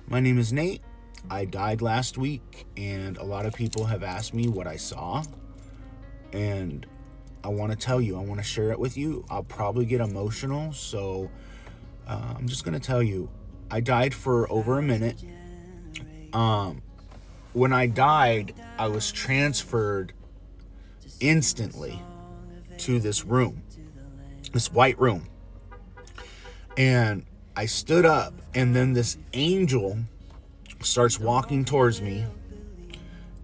My name is Nate. I died last week, and a lot of people have asked me what I saw. And I want to tell you, I want to share it with you. I'll probably get emotional, so I'm just going to tell you. I died for over a minute. When I died, I was transferred instantly to this room, this white room. And I stood up, and then this angel starts walking towards me.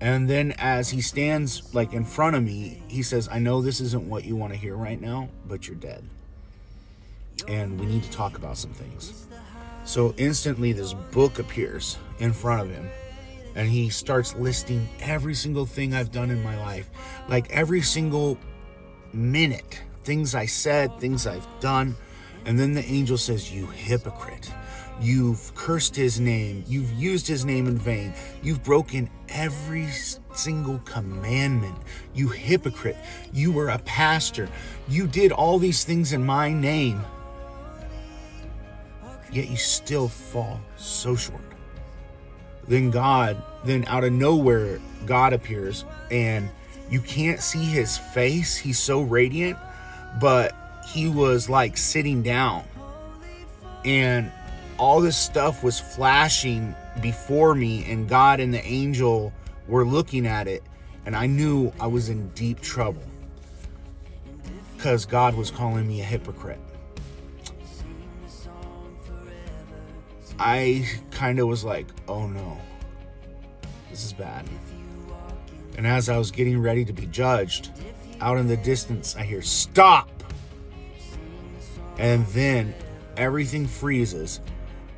And then as he stands like in front of me, he says, I know this isn't what you want to hear right now, but you're dead. And we need to talk about some things. So instantly this book appears in front of him. And he starts listing every single thing I've done in my life. Like every single minute. Things I said, things I've done. And then the angel says, you hypocrite. You've cursed his name. You've used his name in vain. You've broken every single commandment. You hypocrite. You were a pastor. You did all these things in my name. Yet you still fall so short. Then out of nowhere, God appears, and you can't see his face. He's so radiant, but he was like sitting down, and all this stuff was flashing before me, and God and the angel were looking at it, and I knew I was in deep trouble because God was calling me a hypocrite. I kind of was like, oh no, this is bad. And as I was getting ready to be judged, out in the distance, I hear, stop! And then everything freezes.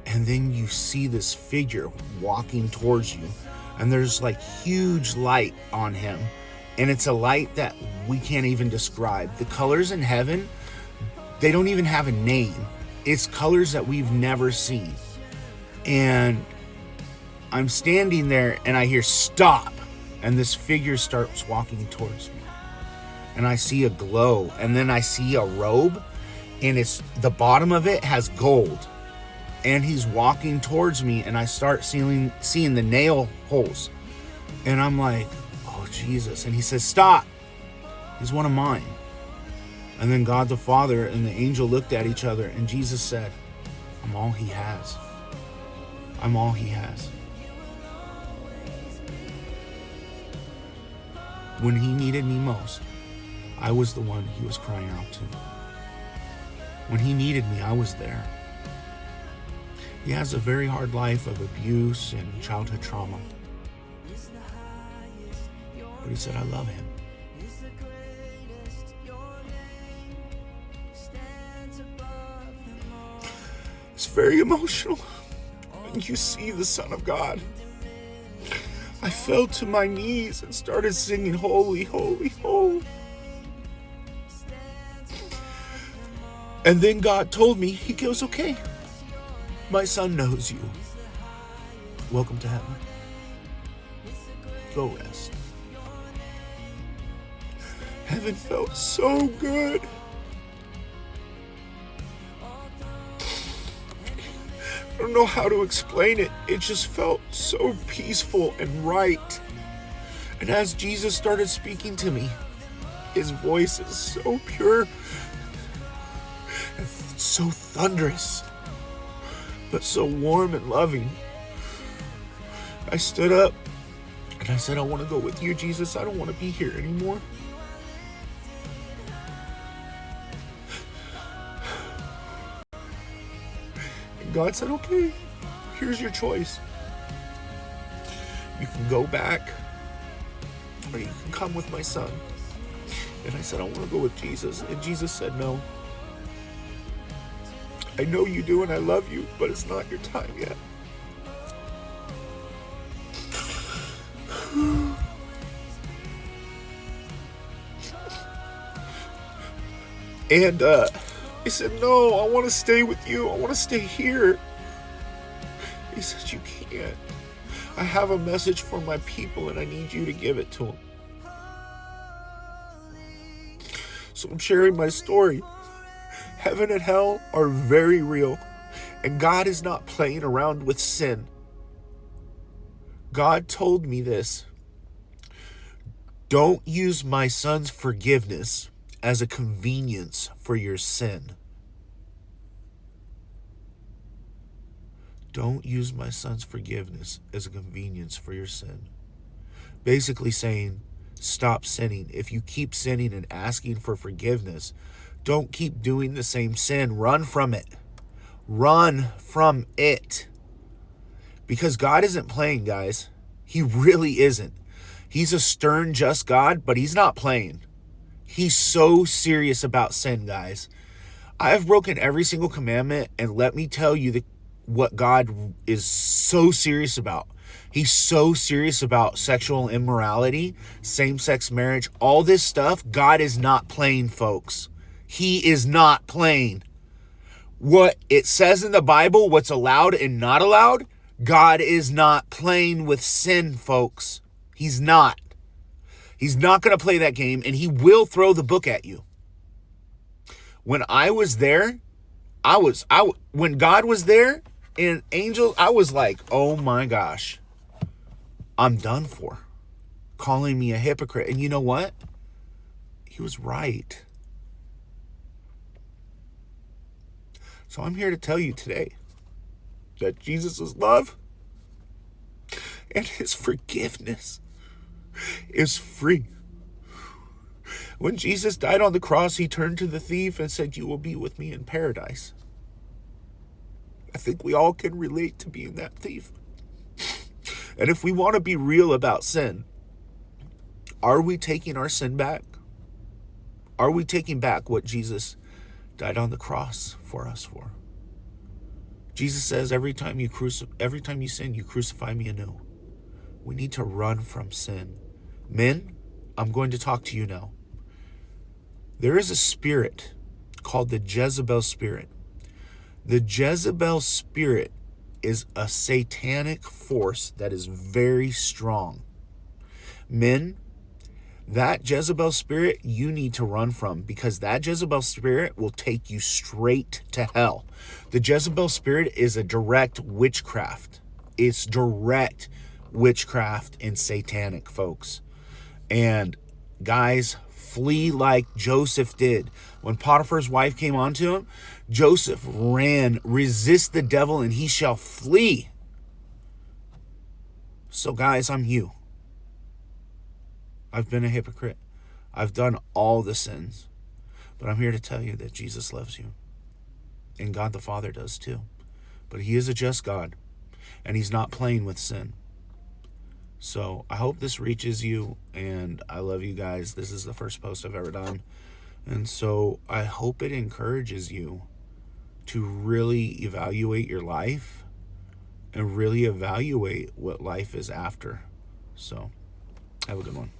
And then you see this figure walking towards you. And there's like huge light on him. And it's a light that we can't even describe. The colors in heaven, they don't even have a name. It's colors that we've never seen. And I'm standing there and I hear stop. And this figure starts walking towards me. And I see a glow. And then I see a robe. And it's the bottom of it has gold. And he's walking towards me. And I start seeing the nail holes. And I'm like, oh, Jesus. And he says, stop. He's one of mine. And then God the Father and the angel looked at each other. And Jesus said, I'm all he has. I'm all he has. When he needed me most, I was the one he was crying out to. When he needed me, I was there. He has a very hard life of abuse and childhood trauma. But he said, I love him. It's very emotional. You see the Son of God. I fell to my knees and started singing, holy, holy, holy. And then God told me, he goes, okay, my son knows you. Welcome to heaven. Go rest. Heaven felt so good. I don't know how to explain it. It just felt so peaceful and right. And as Jesus started speaking to me, his voice is so pure and so thunderous, but so warm and loving. I stood up and I said, I want to go with you, Jesus. I don't want to be here anymore. God said, okay, here's your choice. You can go back, or you can come with my son. And I said, I want to go with Jesus. And Jesus said, no. I know you do and I love you, but it's not your time yet. And he said, no, I want to stay with you. I want to stay here. He said, you can't. I have a message for my people and I need you to give it to them. So I'm sharing my story. Heaven and hell are very real. And God is not playing around with sin. God told me this. Don't use my son's forgiveness as a convenience for your sin. Don't use my son's forgiveness as a convenience for your sin. Basically saying, stop sinning. If you keep sinning and asking for forgiveness, don't keep doing the same sin. Run from it. Run from it. Because God isn't playing, guys. He really isn't. He's a stern, just God, but he's not playing. He's so serious about sin, guys. I have broken every single commandment, and let me tell you what God is so serious about. He's so serious about sexual immorality, same-sex marriage, all this stuff. God is not playing, folks. He is not playing. What it says in the Bible, what's allowed and not allowed, God is not playing with sin, folks. He's not. He's not going to play that game, and he will throw the book at you. When I was there, when God was there and angels, I was like, oh my gosh, I'm done for. Calling me a hypocrite. And you know what? He was right. So I'm here to tell you today that Jesus' love and his forgiveness is free. When Jesus died on the cross, he turned to the thief and said, you will be with me in paradise. I think we all can relate to being that thief. And if we want to be real about sin, are we taking our sin back? Are we taking back what Jesus died on the cross for us for? Jesus says every time you sin, you crucify me anew. We need to run from sin. Men, I'm going to talk to you now. There is a spirit called the Jezebel spirit. The Jezebel spirit is a satanic force that is very strong. Men, that Jezebel spirit you need to run from, because that Jezebel spirit will take you straight to hell. The Jezebel spirit is a direct witchcraft. It's direct witchcraft and satanic, folks. And guys, flee like Joseph did. When Potiphar's wife came onto him, Joseph ran. Resist the devil and he shall flee. So guys, I'm you. I've been a hypocrite. I've done all the sins. But I'm here to tell you that Jesus loves you. And God the Father does too. But he is a just God. And he's not playing with sin. So I hope this reaches you. And I love you guys. This is the first post I've ever done. And so I hope it encourages you to really evaluate your life. And really evaluate what life is after. So have a good one.